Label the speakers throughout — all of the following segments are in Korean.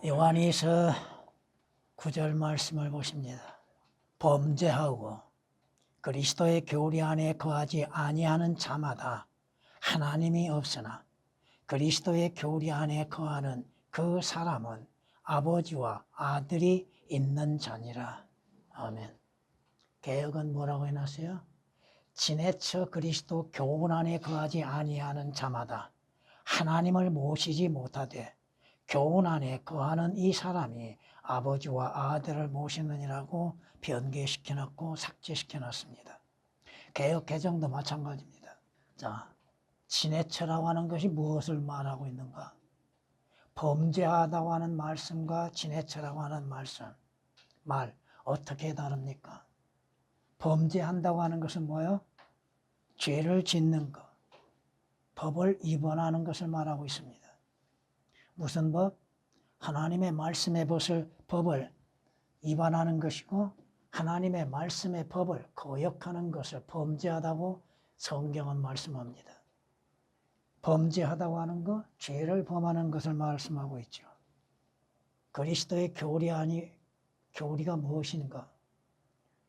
Speaker 1: 자, 요한일서 9절 말씀을 보십니다. 범죄하고 그리스도의 교리 안에 거하지 아니하는 자마다 하나님이 없으나 그리스도의 교리 안에 거하는 그 사람은 아버지와 아들이 있는 자니라. 아멘. 개역은 뭐라고 해놨어요? 지내쳐 그리스도 교훈 안에 거하지 아니하는 자마다 하나님을 모시지 못하되 교훈 안에 거하는 이 사람이 아버지와 아들을 모시느니라고 변개시켜놨고 삭제시켜놨습니다. 개역 개정도 마찬가지입니다. 자, 지내쳐라고 하는 것이 무엇을 말하고 있는가? 범죄하다고 하는 말씀과 지내쳐라고 하는 말 어떻게 다릅니까? 범죄한다고 하는 것은 뭐예요? 죄를 짓는 것, 법을 위반하는 것을 말하고 있습니다. 무슨 법? 하나님의 말씀의 법을 위반하는 것이고 하나님의 말씀의 법을 거역하는 것을 범죄하다고 성경은 말씀합니다. 범죄하다고 하는 것, 죄를 범하는 것을 말씀하고 있죠. 그리스도의 교리가 무엇인가?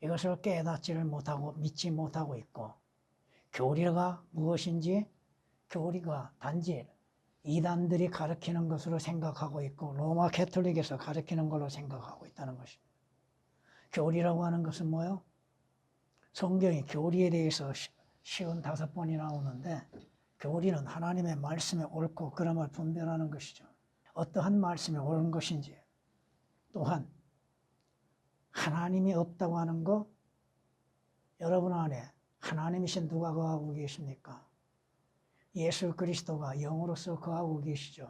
Speaker 1: 이것을 깨닫지를 못하고 믿지 못하고 있고, 교리가 무엇인지, 교리가 단지 이단들이 가르치는 것으로 생각하고 있고 로마 캐톨릭에서 가르치는 걸로 생각하고 있다는 것입니다. 교리라고 하는 것은 뭐예요? 성경이 교리에 대해서 55번이 나오는데 교리는 하나님의 말씀에 옳고 그름을 분별하는 것이죠. 어떠한 말씀이 옳은 것인지, 또한 하나님이 없다고 하는 것, 여러분 안에 하나님이신 누가 거하고 계십니까? 예수 그리스도가 영으로서 거하고 계시죠.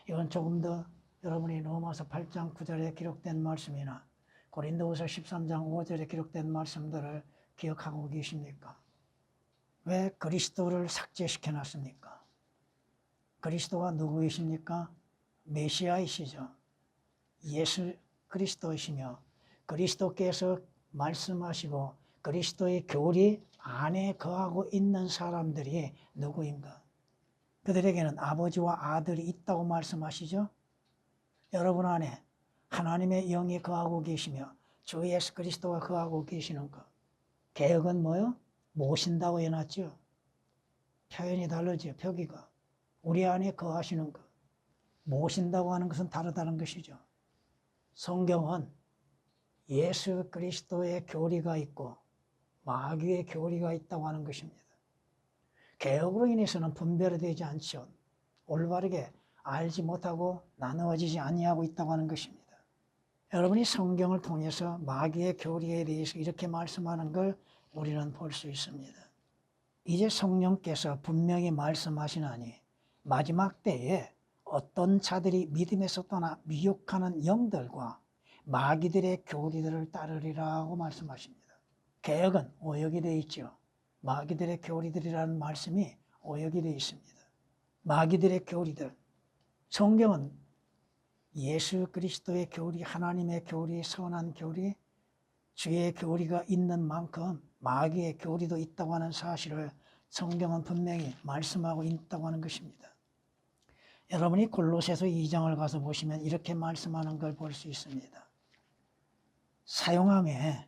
Speaker 1: 이건 조금 더 여러분이 로마서 8장 9절에 기록된 말씀이나 고린도후서 13장 5절에 기록된 말씀들을 기억하고 계십니까? 왜 그리스도를 삭제시켜 놨습니까? 그리스도가 누구이십니까? 메시아이시죠. 예수 그리스도이시며 그리스도께서 말씀하시고 그리스도의 교리 안에 거하고 있는 사람들이 누구인가? 그들에게는 아버지와 아들이 있다고 말씀하시죠. 여러분 안에 하나님의 영이 거하고 계시며 주 예수 그리스도가 거하고 계시는 것. 개혁은 뭐요? 모신다고 해놨죠. 표현이 다르죠. 표기가. 우리 안에 거하시는 것. 모신다고 하는 것은 다르다는 것이죠. 성경은 예수 그리스도의 교리가 있고 마귀의 교리가 있다고 하는 것입니다. 개혁으로 인해서는 분별이 되지 않죠. 올바르게 알지 못하고 나누어지지 아니하고 있다고 하는 것입니다. 여러분이 성경을 통해서 마귀의 교리에 대해서 이렇게 말씀하는 걸 우리는 볼 수 있습니다. 이제 성령께서 분명히 말씀하시나니 마지막 때에 어떤 자들이 믿음에서 떠나 미혹하는 영들과 마귀들의 교리들을 따르리라고 말씀하십니다. 개혁은 오역이 되어 있죠. 마귀들의 교리들이라는 말씀이 오역이 되어 있습니다. 마귀들의 교리들. 성경은 예수 그리스도의 교리, 하나님의 교리, 선한 교리, 주의 교리가 있는 만큼 마귀의 교리도 있다고 하는 사실을 성경은 분명히 말씀하고 있다고 하는 것입니다. 여러분이 골로새서 2장을 가서 보시면 이렇게 말씀하는 걸 볼 수 있습니다. 사용함에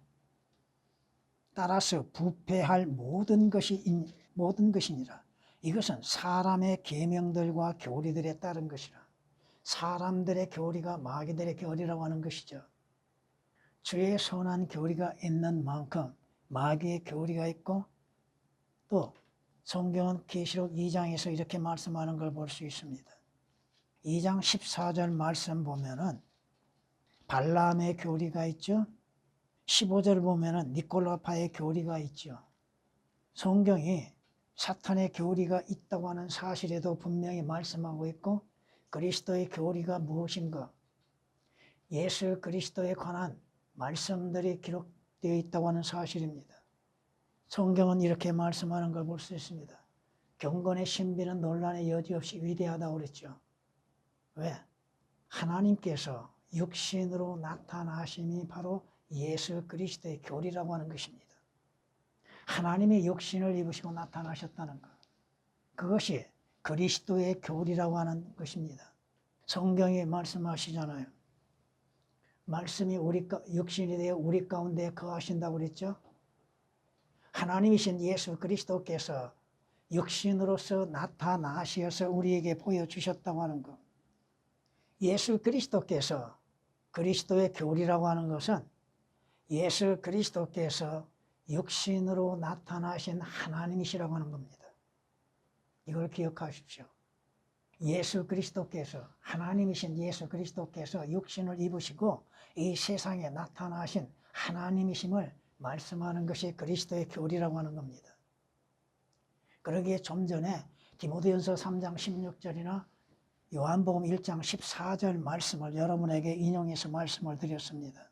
Speaker 1: 따라서 부패할 모든 것이니라. 이것은 사람의 계명들과 교리들에 따른 것이라. 사람들의 교리가 마귀들의 교리라고 하는 것이죠. 주의 선한 교리가 있는 만큼 마귀의 교리가 있고, 또 성경은 계시록 2장에서 이렇게 말씀하는 걸 볼 수 있습니다. 2장 14절 말씀 보면은 발람의 교리가 있죠. 15절 보면은 니콜라파의 교리가 있죠. 성경이 사탄의 교리가 있다고 하는 사실에도 분명히 말씀하고 있고, 그리스도의 교리가 무엇인가, 예수 그리스도에 관한 말씀들이 기록되어 있다고 하는 사실입니다. 성경은 이렇게 말씀하는 걸 볼 수 있습니다. 경건의 신비는 논란의 여지 없이 위대하다고 그랬죠. 왜? 하나님께서 육신으로 나타나심이 바로 예수 그리스도의 교리라고 하는 것입니다. 하나님의 육신을 입으시고 나타나셨다는 것. 그것이 그리스도의 교리라고 하는 것입니다. 성경이 말씀하시잖아요. 말씀이 육신이 되어 우리 가운데 거하신다고 그랬죠. 하나님이신 예수 그리스도께서 육신으로서 나타나셔서 우리에게 보여주셨다고 하는 것. 예수 그리스도께서 그리스도의 교리라고 하는 것은 예수 그리스도께서 육신으로 나타나신 하나님이시라고 하는 겁니다. 이걸 기억하십시오. 예수 그리스도께서, 하나님이신 예수 그리스도께서 육신을 입으시고 이 세상에 나타나신 하나님이심을 말씀하는 것이 그리스도의 교리라고 하는 겁니다. 그러기에 좀 전에 디모데전서 3장 16절이나 요한복음 1장 14절 말씀을 여러분에게 인용해서 말씀을 드렸습니다.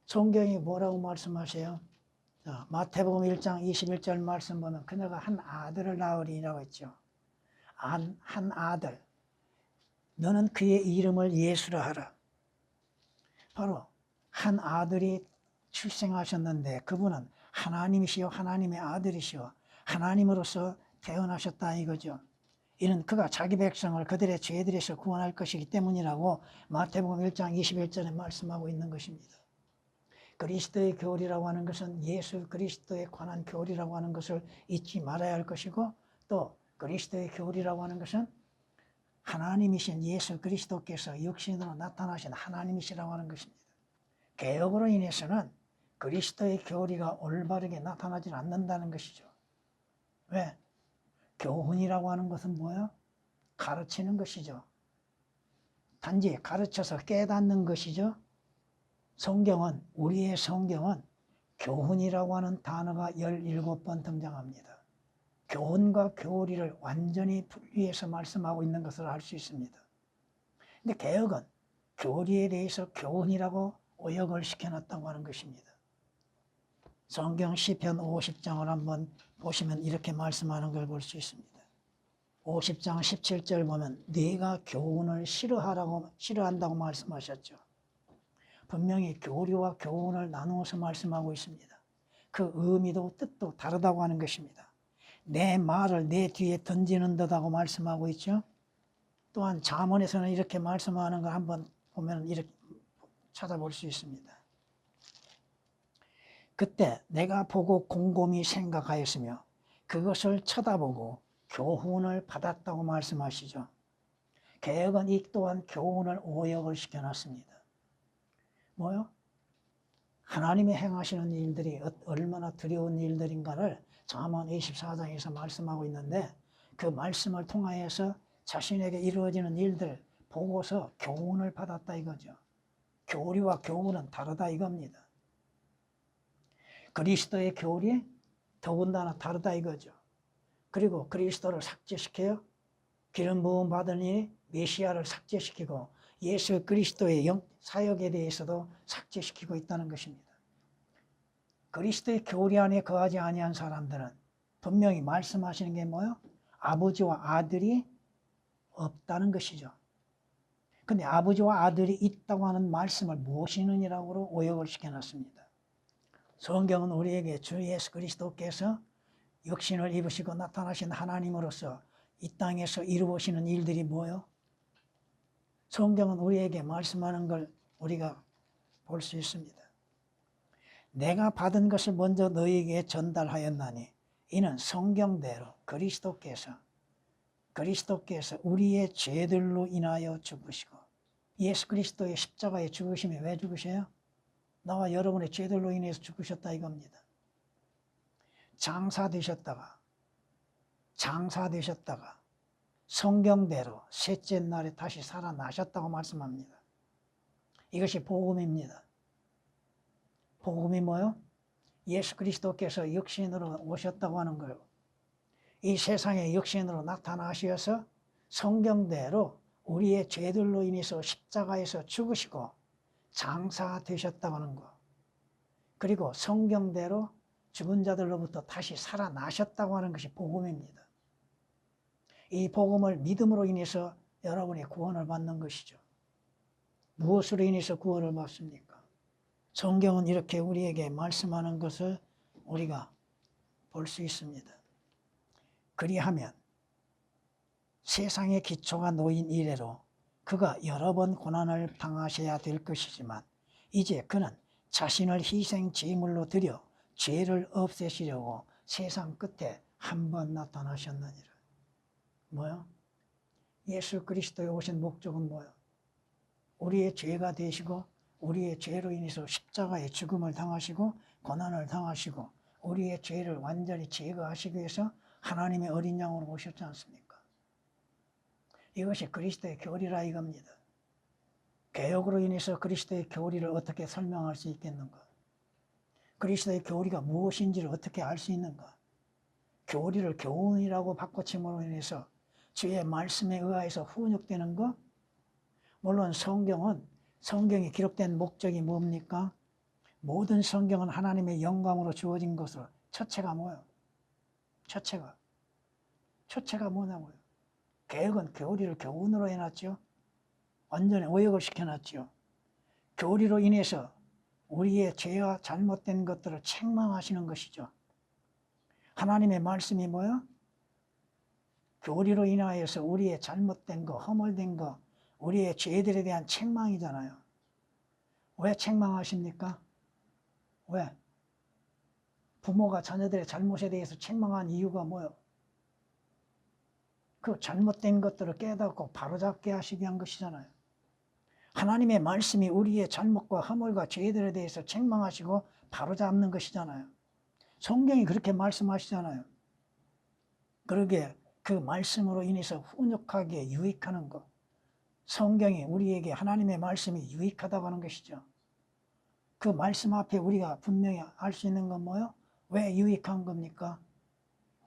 Speaker 1: 성경이 뭐라고 말씀하세요? 자, 마태복음 1장 21절 말씀 보면 그녀가 한 아들을 낳으리라고 했죠. 한 아들. 너는 그의 이름을 예수라 하라. 바로 한 아들이 출생하셨는데 그분은 하나님이시요 하나님의 아들이시요 하나님으로서 태어나셨다 이거죠. 이는 그가 자기 백성을 그들의 죄들에서 구원할 것이기 때문이라고 마태복음 1장 21절에 말씀하고 있는 것입니다. 그리스도의 교리라고 하는 것은 예수 그리스도에 관한 교리라고 하는 것을 잊지 말아야 할 것이고, 또 그리스도의 교리라고 하는 것은 하나님이신 예수 그리스도께서 육신으로 나타나신 하나님이시라고 하는 것입니다. 개혁으로 인해서는 그리스도의 교리가 올바르게 나타나지 않는다는 것이죠. 왜? 교훈이라고 하는 것은 뭐예요? 가르치는 것이죠. 단지 가르쳐서 깨닫는 것이죠. 우리의 성경은 교훈이라고 하는 단어가 17번 등장합니다. 교훈과 교리를 완전히 분리해서 말씀하고 있는 것을 알 수 있습니다. 근데 개혁은 교리에 대해서 교훈이라고 오역을 시켜놨다고 하는 것입니다. 성경 시편 50장을 한번 보시면 이렇게 말씀하는 걸 볼 수 있습니다. 50장 17절 보면 네가 교훈을 싫어한다고 말씀하셨죠. 분명히 교리와 교훈을 나누어서 말씀하고 있습니다. 그 의미도 뜻도 다르다고 하는 것입니다. 내 말을 내 뒤에 던지는 듯하고 말씀하고 있죠. 또한 잠언에서는 이렇게 말씀하는 걸 한번 보면 이렇게 찾아볼 수 있습니다. 그때 내가 보고 곰곰이 생각하였으며 그것을 쳐다보고 교훈을 받았다고 말씀하시죠. 개혁은 이 또한 교훈을 오역을 시켜놨습니다. 뭐요? 하나님이 행하시는 일들이 얼마나 두려운 일들인가를 잠언 24장에서 말씀하고 있는데, 그 말씀을 통하여서 자신에게 이루어지는 일들 보고서 교훈을 받았다 이거죠. 교리와 교훈은 다르다 이겁니다. 그리스도의 교리 더군다나 다르다 이거죠. 그리고 그리스도를 삭제시켜요. 기름 부음 받은 이 메시아를 삭제시키고 예수 그리스도의 사역에 대해서도 삭제시키고 있다는 것입니다. 그리스도의 교리 안에 거하지 아니한 사람들은 분명히 말씀하시는 게 뭐예요? 아버지와 아들이 없다는 것이죠. 근데 아버지와 아들이 있다고 하는 말씀을 무엇이느냐고 오역을 시켜놨습니다. 성경은 우리에게 주 예수 그리스도께서 육신을 입으시고 나타나신 하나님으로서 이 땅에서 이루어지는 일들이 뭐예요? 성경은 우리에게 말씀하는 걸 우리가 볼 수 있습니다. 내가 받은 것을 먼저 너희에게 전달하였나니 이는 성경대로 그리스도께서 우리의 죄들로 인하여 죽으시고, 예수 그리스도의 십자가의 죽으심이 왜 죽으셔요? 나와 여러분의 죄들로 인해서 죽으셨다 이겁니다. 장사되셨다가 성경대로 셋째 날에 다시 살아나셨다고 말씀합니다. 이것이 복음입니다. 복음이 뭐예요? 예수 그리스도께서 육신으로 오셨다고 하는 거예요. 이 세상에 육신으로 나타나셔서 성경대로 우리의 죄들로 인해서 십자가에서 죽으시고 장사되셨다고 하는 거. 그리고 성경대로 죽은 자들로부터 다시 살아나셨다고 하는 것이 복음입니다. 이 복음을 믿음으로 인해서 여러분이 구원을 받는 것이죠. 무엇으로 인해서 구원을 받습니까? 성경은 이렇게 우리에게 말씀하는 것을 우리가 볼 수 있습니다. 그리하면 세상의 기초가 놓인 이래로 그가 여러 번 고난을 당하셔야 될 것이지만 이제 그는 자신을 희생 제물로 드려 죄를 없애시려고 세상 끝에 한 번 나타나셨느니라. 뭐요? 예수 그리스도에 오신 목적은 뭐요? 우리의 죄가 되시고 우리의 죄로 인해서 십자가의 죽음을 당하시고 고난을 당하시고 우리의 죄를 완전히 제거하시기 위해서 하나님의 어린 양으로 오셨지 않습니까? 이것이 그리스도의 교리라 이겁니다. 개혁으로 인해서 그리스도의 교리를 어떻게 설명할 수 있겠는가? 그리스도의 교리가 무엇인지를 어떻게 알 수 있는가? 교리를 교훈이라고 바꿔침으로 인해서 주의 말씀에 의하여서 훈육되는 것? 물론 성경이 기록된 목적이 뭡니까? 모든 성경은 하나님의 영광으로 주어진 것으로 첫째가 뭐예요? 첫째가 뭐냐고요? 개혁은 교리를 교훈으로 해놨죠. 완전히 오역을 시켜놨죠. 교리로 인해서 우리의 죄와 잘못된 것들을 책망하시는 것이죠. 하나님의 말씀이 뭐예요? 교리로 인하여서 우리의 잘못된 거, 허물된 거, 우리의 죄들에 대한 책망이잖아요. 왜 책망하십니까? 왜? 부모가 자녀들의 잘못에 대해서 책망한 이유가 뭐예요? 그 잘못된 것들을 깨닫고 바로잡게 하시기 위한 것이잖아요. 하나님의 말씀이 우리의 잘못과 허물과 죄들에 대해서 책망하시고 바로잡는 것이잖아요. 성경이 그렇게 말씀하시잖아요. 그러게 그 말씀으로 인해서 훈육하기에 유익하는 것. 성경이 우리에게 하나님의 말씀이 유익하다고 하는 것이죠. 그 말씀 앞에 우리가 분명히 알 수 있는 건 뭐예요? 왜 유익한 겁니까?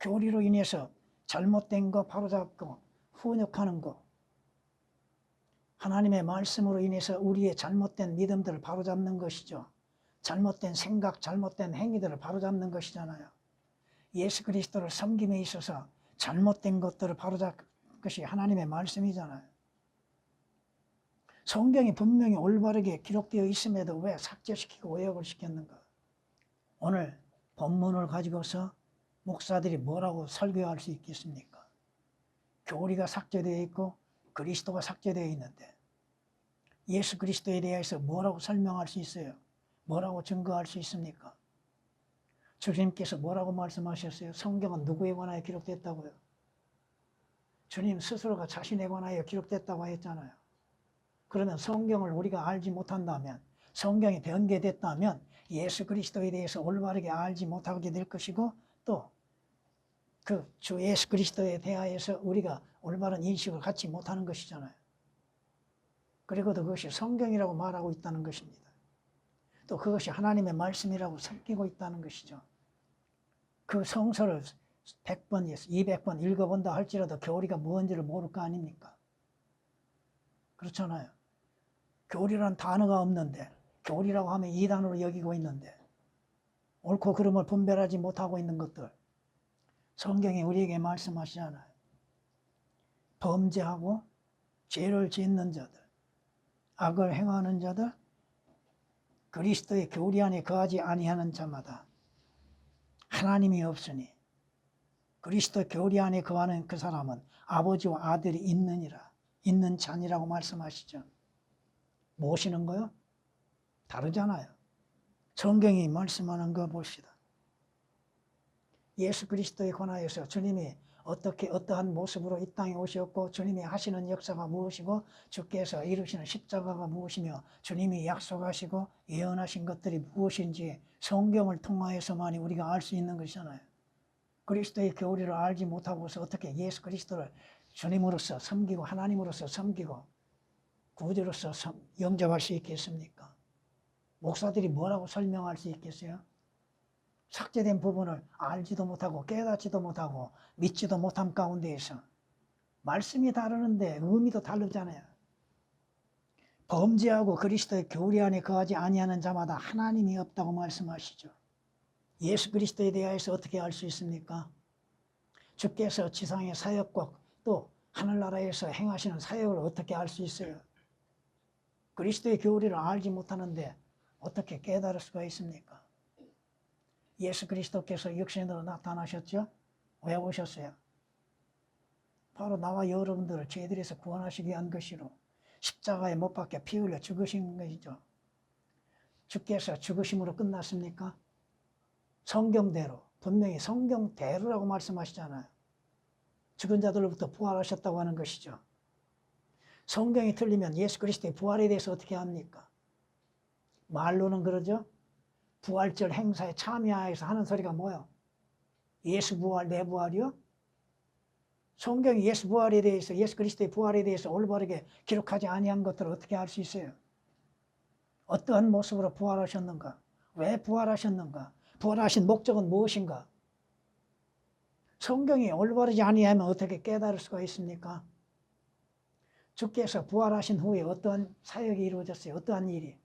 Speaker 1: 교리로 인해서 잘못된 거 바로잡고 훈육하는 거. 하나님의 말씀으로 인해서 우리의 잘못된 믿음들을 바로잡는 것이죠. 잘못된 생각, 잘못된 행위들을 바로잡는 것이잖아요. 예수 그리스도를 섬김에 있어서 잘못된 것들을 바로잡는 것이 하나님의 말씀이잖아요. 성경이 분명히 올바르게 기록되어 있음에도 왜 삭제시키고 오역을 시켰는가? 오늘 본문을 가지고서 목사들이 뭐라고 설교할 수 있겠습니까? 교리가 삭제되어 있고 그리스도가 삭제되어 있는데 예수 그리스도에 대해서 뭐라고 설명할 수 있어요? 뭐라고 증거할 수 있습니까? 주님께서 뭐라고 말씀하셨어요? 성경은 누구에 관하여 기록됐다고요? 주님 스스로가 자신에 관하여 기록됐다고 했잖아요. 그러면 성경을 우리가 알지 못한다면, 성경이 변개됐다면 예수 그리스도에 대해서 올바르게 알지 못하게 될 것이고 또 그 주 예수 그리스도에 대하여서 우리가 올바른 인식을 갖지 못하는 것이잖아요. 그리고도 그것이 성경이라고 말하고 있다는 것입니다. 또 그것이 하나님의 말씀이라고 섬기고 있다는 것이죠. 그 성서를 100번, 200번 읽어본다 할지라도 교리가 뭔지를 모를 거 아닙니까? 그렇잖아요. 교리라는 단어가 없는데 교리라고 하면 이단으로 여기고 있는데 옳고 그름을 분별하지 못하고 있는 것들 성경이 우리에게 말씀하시잖아요. 범죄하고 죄를 짓는 자들, 악을 행하는 자들, 그리스도의 교리 안에 거하지 아니하는 자마다 하나님이 없으니 그리스도 교리 안에 거하는 그 사람은 아버지와 아들이 있느니라, 있는 자니라고 말씀하시죠. 모시는 거요? 다르잖아요. 성경이 말씀하는 거 봅시다. 예수 그리스도에 관하여서 주님이 어떻게 어떠한 모습으로 이 땅에 오셨고 주님이 하시는 역사가 무엇이고 주께서 이루시는 십자가가 무엇이며 주님이 약속하시고 예언하신 것들이 무엇인지 성경을 통하여서만이 우리가 알 수 있는 것이잖아요. 그리스도의 교리를 알지 못하고서 어떻게 예수 그리스도를 주님으로서 섬기고 하나님으로서 섬기고 구주로서 영접할 수 있겠습니까? 목사들이 뭐라고 설명할 수 있겠어요? 삭제된 부분을 알지도 못하고 깨닫지도 못하고 믿지도 못함 가운데에서 말씀이 다르는데 의미도 다르잖아요. 범죄하고 그리스도의 교리 안에 거하지 아니하는 자마다 하나님이 없다고 말씀하시죠. 예수 그리스도에 대하여서 어떻게 알 수 있습니까? 주께서 지상의 사역과 또 하늘나라에서 행하시는 사역을 어떻게 알 수 있어요? 그리스도의 교리를 알지 못하는데 어떻게 깨달을 수가 있습니까? 예수 그리스도께서 육신으로 나타나셨죠? 왜 오셨어요? 바로 나와 여러분들을 죄들에서 구원하시기 위한 것이로 십자가에 못 박혀 피 흘려 죽으신 것이죠. 주께서 죽으심으로 끝났습니까? 성경대로, 분명히 성경대로라고 말씀하시잖아요. 죽은 자들로부터 부활하셨다고 하는 것이죠. 성경이 틀리면 예수 그리스도의 부활에 대해서 어떻게 합니까? 말로는 그러죠. 부활절 행사에 참여해서 하는 소리가 뭐요? 예수 부활, 내 부활이요? 성경이 예수 부활에 대해서, 예수 그리스도의 부활에 대해서 올바르게 기록하지 아니한 것들을 어떻게 알 수 있어요? 어떠한 모습으로 부활하셨는가? 왜 부활하셨는가? 부활하신 목적은 무엇인가? 성경이 올바르지 아니하면 어떻게 깨달을 수가 있습니까? 주께서 부활하신 후에 어떠한 사역이 이루어졌어요? 어떠한 일이?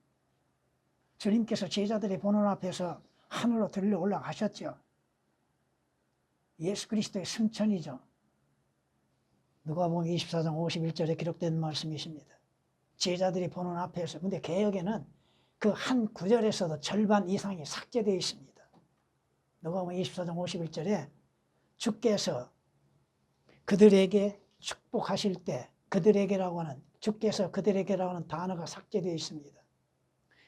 Speaker 1: 주님께서 제자들의 보는 앞에서 하늘로 들려 올라가셨죠. 예수 그리스도의 승천이죠. 누가복음 24장 51절에 기록된 말씀이십니다. 제자들이 보는 앞에서. 근데 개역에는 그 한 구절에서도 절반 이상이 삭제되어 있습니다. 누가복음 24장 51절에 주께서 그들에게 축복하실 때 그들에게라고 하는, 주께서 그들에게라고 하는 단어가 삭제되어 있습니다.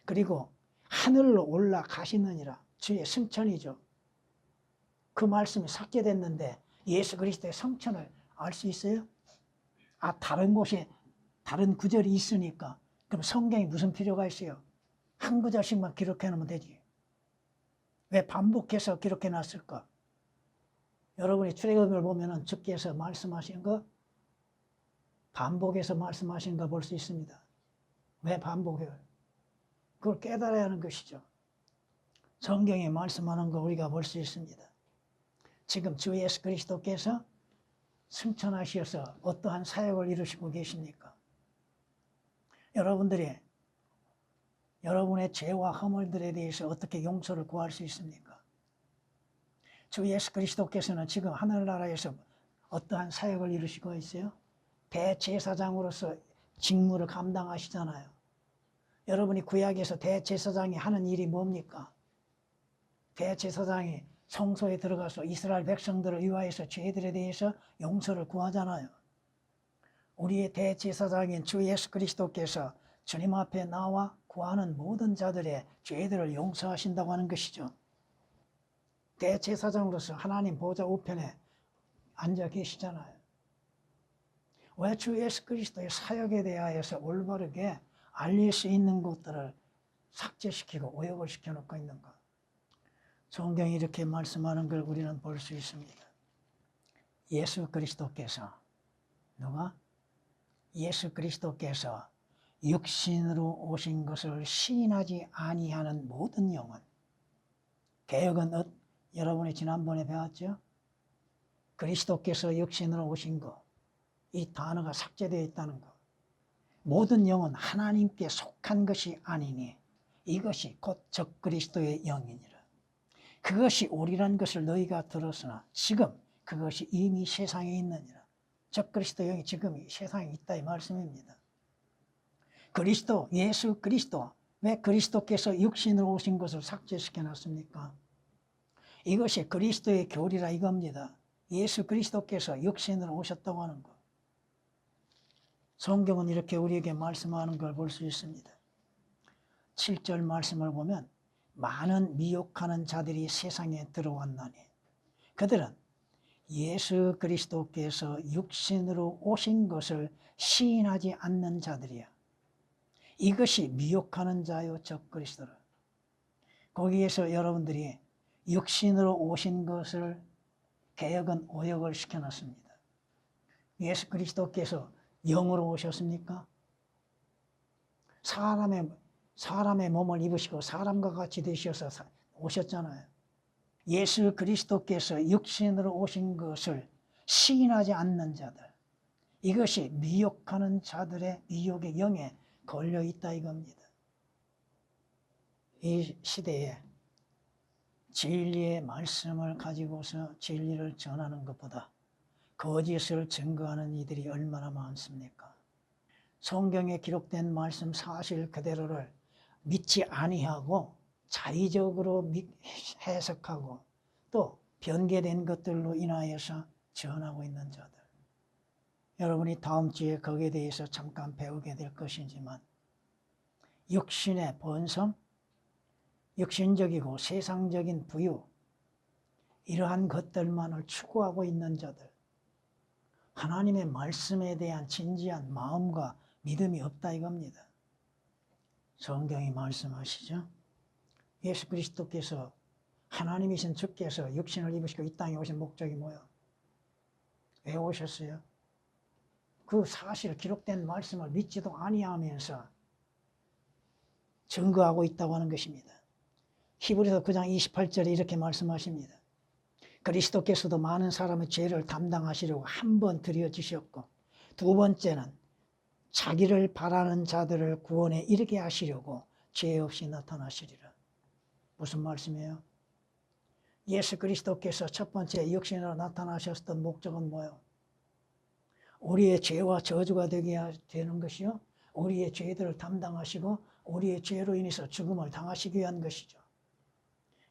Speaker 1: 그리고 하늘로 올라가시느니라, 주의 승천이죠. 그 말씀이 삭제됐는데 예수 그리스도의 성천을 알 수 있어요? 아, 다른 곳에 다른 구절이 있으니까. 그럼 성경이 무슨 필요가 있어요? 한 구절씩만 기록해 놓으면 되지. 왜 반복해서 기록해 놨을까? 여러분이 출애굽을 보면은 주께서 말씀하신 거 반복해서 말씀하신 거 볼 수 있습니다. 왜 반복해요? 그걸 깨달아야 하는 것이죠. 성경에 말씀하는 거 우리가 볼 수 있습니다. 지금 주 예수 그리스도께서 승천하셔서 어떠한 사역을 이루시고 계십니까? 여러분들이 여러분의 죄와 허물들에 대해서 어떻게 용서를 구할 수 있습니까? 주 예수 그리스도께서는 지금 하늘나라에서 어떠한 사역을 이루시고 있어요? 대제사장으로서 직무를 감당하시잖아요. 여러분이 구약에서 대제사장이 하는 일이 뭡니까? 대제사장이 성소에 들어가서 이스라엘 백성들을 위하여서 죄들에 대해서 용서를 구하잖아요. 우리의 대제사장인 주 예수 그리스도께서 주님 앞에 나와 구하는 모든 자들의 죄들을 용서하신다고 하는 것이죠. 대제사장으로서 하나님 보좌 우편에 앉아 계시잖아요. 왜 주 예수 그리스도의 사역에 대하여서 올바르게 알릴 수 있는 것들을 삭제시키고 오역을 시켜놓고 있는가? 성경이 이렇게 말씀하는 걸 우리는 볼 수 있습니다. 예수 그리스도께서, 누가? 예수 그리스도께서 육신으로 오신 것을 시인하지 아니하는 모든 영혼. 개역은 여러분이 지난번에 배웠죠? 그리스도께서 육신으로 오신 것, 이 단어가 삭제되어 있다는 것. 모든 영은 하나님께 속한 것이 아니니 이것이 곧 적그리스도의 영이니라. 그것이 오리란 것을 너희가 들었으나 지금 그것이 이미 세상에 있느니라. 적그리스도 영이 지금 이 세상에 있다 이 말씀입니다. 그리스도, 예수 그리스도, 왜 그리스도께서 육신으로 오신 것을 삭제시켜 놨습니까? 이것이 그리스도의 교리라 이겁니다. 예수 그리스도께서 육신으로 오셨다고 하는 것. 성경은 이렇게 우리에게 말씀하는 걸 볼 수 있습니다. 7절 말씀을 보면 많은 미혹하는 자들이 세상에 들어왔나니 그들은 예수 그리스도께서 육신으로 오신 것을 시인하지 않는 자들이야. 이것이 미혹하는 자요 적그리스도라. 거기에서 여러분들이 육신으로 오신 것을 개역은 오역을 시켜놨습니다. 예수 그리스도께서 영으로 오셨습니까? 사람의 몸을 입으시고 사람과 같이 되셔서 오셨잖아요. 예수 그리스도께서 육신으로 오신 것을 시인하지 않는 자들, 이것이 미혹하는 자들의 미혹의 영에 걸려 있다 이겁니다. 이 시대에 진리의 말씀을 가지고서 진리를 전하는 것보다 거짓을 증거하는 이들이 얼마나 많습니까? 성경에 기록된 말씀 사실 그대로를 믿지 아니하고 자의적으로 해석하고 또 변개된 것들로 인하여서 전하고 있는 자들. 여러분이 다음 주에 거기에 대해서 잠깐 배우게 될 것이지만 육신의 번성, 육신적이고 세상적인 부유, 이러한 것들만을 추구하고 있는 자들, 하나님의 말씀에 대한 진지한 마음과 믿음이 없다 이겁니다. 성경이 말씀하시죠. 예수 그리스도께서 하나님이신 주께서 육신을 입으시고 이 땅에 오신 목적이 뭐예요? 왜 오셨어요? 그 사실 기록된 말씀을 믿지도 아니하면서 증거하고 있다고 하는 것입니다. 히브리서 9장 28절에 이렇게 말씀하십니다. 그리스도께서도 많은 사람의 죄를 담당하시려고 한 번 드려지셨고 두 번째는 자기를 바라는 자들을 구원에 이르게 하시려고 죄 없이 나타나시리라. 무슨 말씀이에요? 예수 그리스도께서 첫 번째 육신으로 나타나셨던 목적은 뭐예요? 우리의 죄와 저주가 되게 되는 것이요, 우리의 죄들을 담당하시고 우리의 죄로 인해서 죽음을 당하시기 위한 것이죠.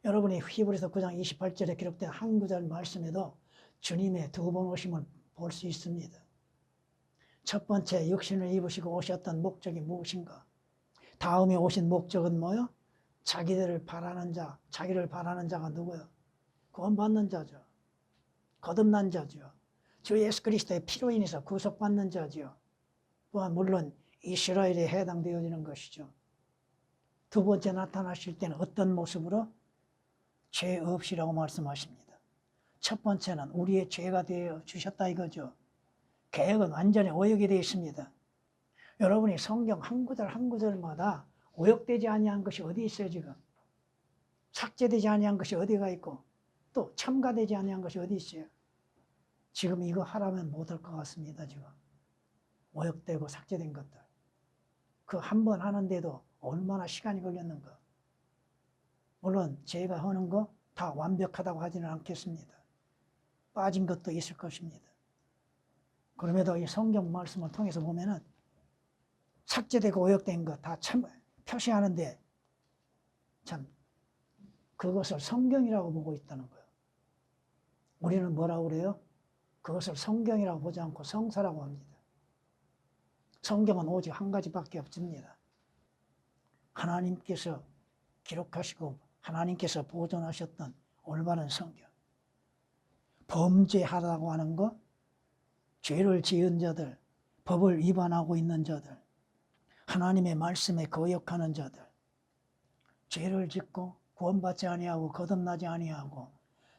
Speaker 1: 여러분이 히브리서 9장 28절에 기록된 한 구절 말씀에도 주님의 두 번 오심을 볼 수 있습니다. 첫 번째 육신을 입으시고 오셨던 목적이 무엇인가? 다음에 오신 목적은 뭐요? 자기를 바라는 자가 누구요? 구원받는 자죠. 거듭난 자죠. 주 예수 그리스도의 피로 인해서 구속받는 자죠. 또한 물론 이스라엘에 해당되어지는 것이죠. 두 번째 나타나실 때는 어떤 모습으로? 죄 없이라고 말씀하십니다. 첫 번째는 우리의 죄가 되어 주셨다 이거죠. 계획은 완전히 오역이 되어 있습니다. 여러분이 성경 한 구절 한 구절마다 오역되지 아니한 것이 어디 있어요 지금? 삭제되지 아니한 것이 어디가 있고 또 첨가되지 아니한 것이 어디 있어요? 지금 이거 하라면 못할 것 같습니다. 지금 오역되고 삭제된 것들 그 한 번 하는데도 얼마나 시간이 걸렸는가. 물론 제가 하는 거 다 완벽하다고 하지는 않겠습니다. 빠진 것도 있을 것입니다. 그럼에도 이 성경 말씀을 통해서 보면은 삭제되고 오역된 것 다 표시하는데 참 그것을 성경이라고 보고 있다는 거예요. 우리는 뭐라고 그래요? 그것을 성경이라고 보지 않고 성사라고 합니다. 성경은 오직 한 가지밖에 없습니다. 하나님께서 기록하시고 하나님께서 보존하셨던 올바른 성경. 범죄하라고 하는 것, 죄를 지은 자들, 법을 위반하고 있는 자들, 하나님의 말씀에 거역하는 자들, 죄를 짓고 구원받지 아니하고 거듭나지 아니하고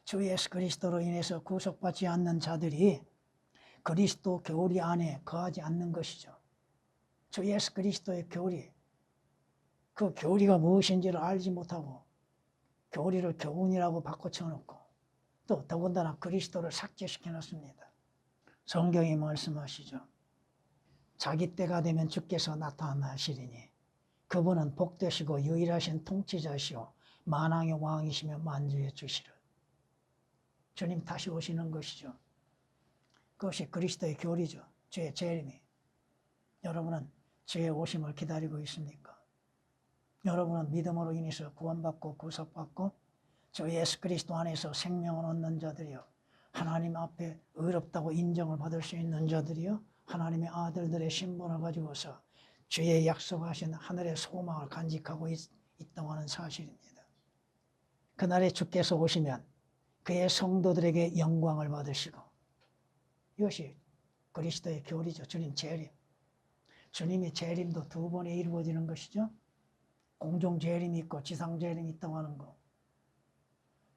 Speaker 1: 주 예수 그리스도로 인해서 구속받지 않는 자들이 그리스도 교리 안에 거하지 않는 것이죠. 주 예수 그리스도의 교리, 그 교리가 무엇인지를 알지 못하고 교리를 교훈이라고 바꿔쳐놓고 또 더군다나 그리스도를 삭제시켜놨습니다. 성경이 말씀하시죠. 자기 때가 되면 주께서 나타나시리니 그분은 복되시고 유일하신 통치자시오 만왕의 왕이시며 만주의 주시라. 주님 다시 오시는 것이죠. 그것이 그리스도의 교리죠. 주의 재림이. 여러분은 주의 오심을 기다리고 있습니까? 여러분은 믿음으로 인해서 구원받고 구속받고 주 예수 그리스도 안에서 생명을 얻는 자들이요, 하나님 앞에 의롭다고 인정을 받을 수 있는 자들이요, 하나님의 아들들의 신분을 가지고서 주의 약속하신 하늘의 소망을 간직하고 있다고 하는 사실입니다. 그날에 주께서 오시면 그의 성도들에게 영광을 받으시고, 이것이 그리스도의 교리죠. 주님 재림. 주님의 재림도 두 번에 이루어지는 것이죠. 공중 재림이 있고 지상 재림이 있다고 하는 거.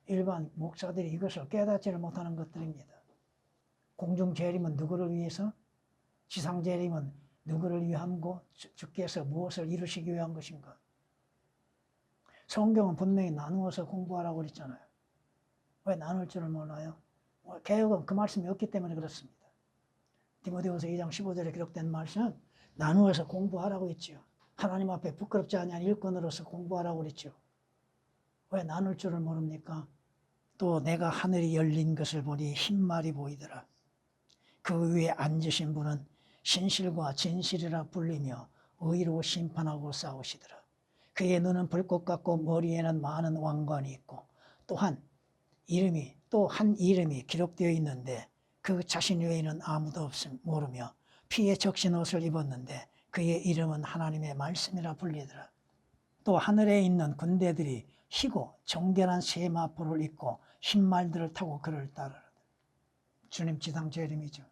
Speaker 1: 일반 목사들이 이것을 깨닫지를 못하는 것들입니다. 공중 재림은 누구를 위해서? 지상 재림은 누구를 위함고 주께서 무엇을 이루시기 위한 것인가? 성경은 분명히 나누어서 공부하라고 그랬잖아요. 왜 나눌 줄을 몰라요? 개혁은 그 말씀이 없기 때문에 그렇습니다. 디모데후서 2장 15절에 기록된 말씀은 나누어서 공부하라고 했지요. 하나님 앞에 부끄럽지 아니한 일꾼으로서 공부하라고 그랬죠. 왜 나눌 줄을 모릅니까? 또 내가 하늘이 열린 것을 보니 흰말이 보이더라. 그 위에 앉으신 분은 신실과 진실이라 불리며 의로 심판하고 싸우시더라. 그의 눈은 불꽃 같고 머리에는 많은 왕관이 있고 또 한 이름이 기록되어 있는데 그 자신 외에는 아무도 없음 모르며 피에 적신 옷을 입었는데 그의 이름은 하나님의 말씀이라 불리더라. 또 하늘에 있는 군대들이 희고 정결한 새 마포를 입고 흰말들을 타고 그를 따르라. 주님 지상 재림이죠.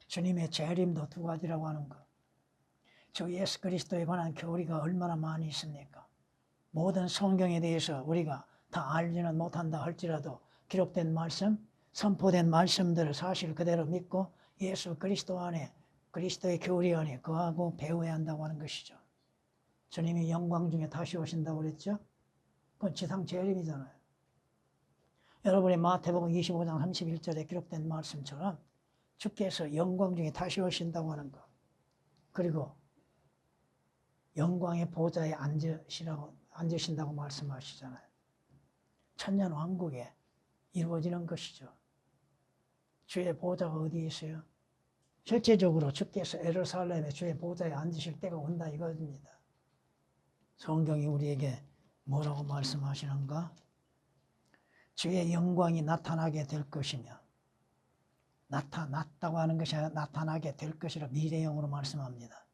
Speaker 1: 주님의 재림도 두 가지라고 하는 거. 주 예수 그리스도에 관한 교리가 얼마나 많이 있습니까? 모든 성경에 대해서 우리가 다 알지는 못한다 할지라도 기록된 말씀, 선포된 말씀들을 사실 그대로 믿고 예수 그리스도 안에, 그리스도의 교리 안에 거하고 배워야 한다고 하는 것이죠. 주님이 영광 중에 다시 오신다고 그랬죠? 그건 지상 재림이잖아요. 여러분이 마태복음 25장 31절에 기록된 말씀처럼 주께서 영광 중에 다시 오신다고 하는 것, 그리고 영광의 보좌에 앉으신다고 말씀하시잖아요. 천년 왕국에 이루어지는 것이죠. 주의 보좌가 어디에 있어요? 실제적으로 주께서 예루살렘에 주의 보좌에 앉으실 때가 온다 이겁니다. 성경이 우리에게 뭐라고 말씀하시는가? 주의 영광이 나타나게 될 것이며, 나타났다고 하는 것이 아니라 나타나게 될 것이라 미래형으로 말씀합니다.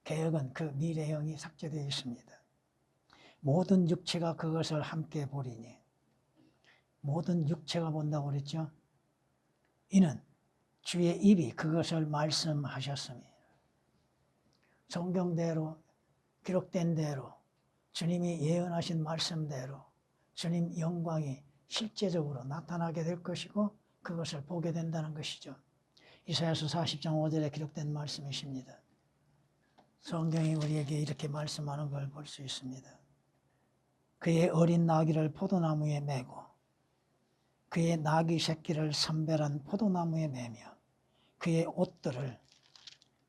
Speaker 1: 개역은 그 미래형이 삭제되어 있습니다. 모든 육체가 그것을 함께 보리니, 모든 육체가 본다고 그랬죠. 이는 주의 입이 그것을 말씀하셨습니다. 성경대로 기록된 대로 주님이 예언하신 말씀대로 주님 영광이 실제적으로 나타나게 될 것이고 그것을 보게 된다는 것이죠. 이사야서 40장 5절에 기록된 말씀이십니다. 성경이 우리에게 이렇게 말씀하는 걸 볼 수 있습니다. 그의 어린 나귀를 포도나무에 메고 그의 나귀 새끼를 선별한 포도나무에 매며 그의 옷들을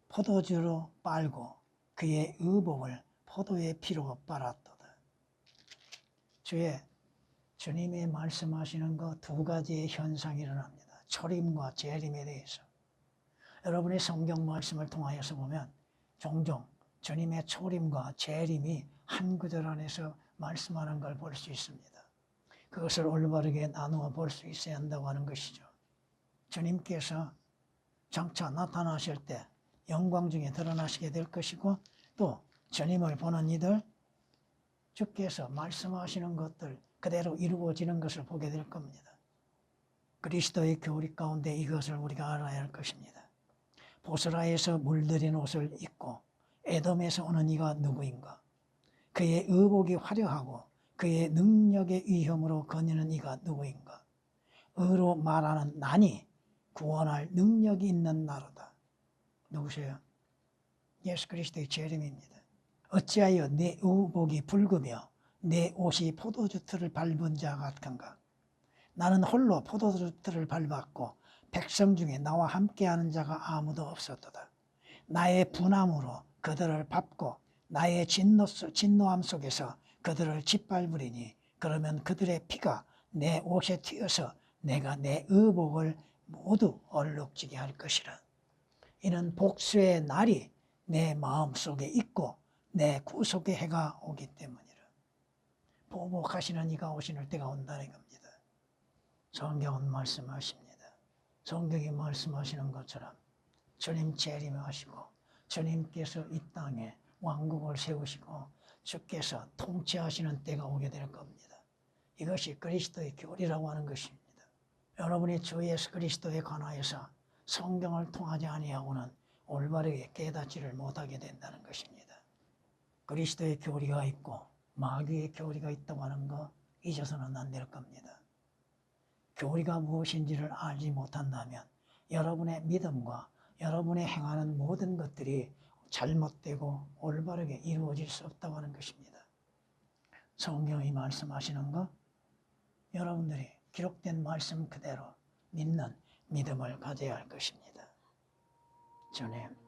Speaker 1: 포도주로 빨고 그의 의복을 포도의 피로 빨았도다. 주님이 말씀하시는 것 두 가지의 현상이 일어납니다. 초림과 재림에 대해서. 여러분이 성경 말씀을 통하여서 보면 종종 주님의 초림과 재림이 한 구절 안에서 말씀하는 걸 볼 수 있습니다. 그것을 올바르게 나누어 볼 수 있어야 한다고 하는 것이죠. 주님께서 장차 나타나실 때 영광 중에 드러나시게 될 것이고 또 주님을 보는 이들 주께서 말씀하시는 것들 그대로 이루어지는 것을 보게 될 겁니다. 그리스도의 교리 가운데 이것을 우리가 알아야 할 것입니다. 보스라에서 물들인 옷을 입고 에돔에서 오는 이가 누구인가? 그의 의복이 화려하고 그의 능력의 위엄으로 거니는 이가 누구인가? 의로 말하는 난이 구원할 능력이 있는 나로다. 누구세요? 예수 그리스도의 재림입니다. 어찌하여 내 의복이 붉으며 내 옷이 포도주 틀을 밟은 자 같은가? 나는 홀로 포도주 틀을 밟았고 백성 중에 나와 함께하는 자가 아무도 없었도다. 나의 분함으로 그들을 밟고 나의 진노함 속에서 그들을 짓밟으리니 그러면 그들의 피가 내 옷에 튀어서 내가 내 의복을 모두 얼룩지게 할 것이라. 이는 복수의 날이 내 마음속에 있고 내 구속의 해가 오기 때문이라. 보복하시는 이가 오시는 때가 온다는 겁니다. 성경은 말씀하십니다. 성경이 말씀하시는 것처럼 주님 재림하시고 주님께서 이 땅에 왕국을 세우시고 주께서 통치하시는 때가 오게 될 겁니다. 이것이 그리스도의 교리라고 하는 것입니다. 여러분이 주 예수 그리스도에 관하여서 성경을 통하지 아니하고는 올바르게 깨닫지를 못하게 된다는 것입니다. 그리스도의 교리가 있고 마귀의 교리가 있다고 하는 거 잊어서는 안 될 겁니다. 교리가 무엇인지를 알지 못한다면 여러분의 믿음과 여러분의 행하는 모든 것들이 잘못되고 올바르게 이루어질 수 없다고 하는 것입니다. 성경이 말씀하시는 것, 여러분들이 기록된 말씀 그대로 믿는 믿음을 가져야 할 것입니다. 주님.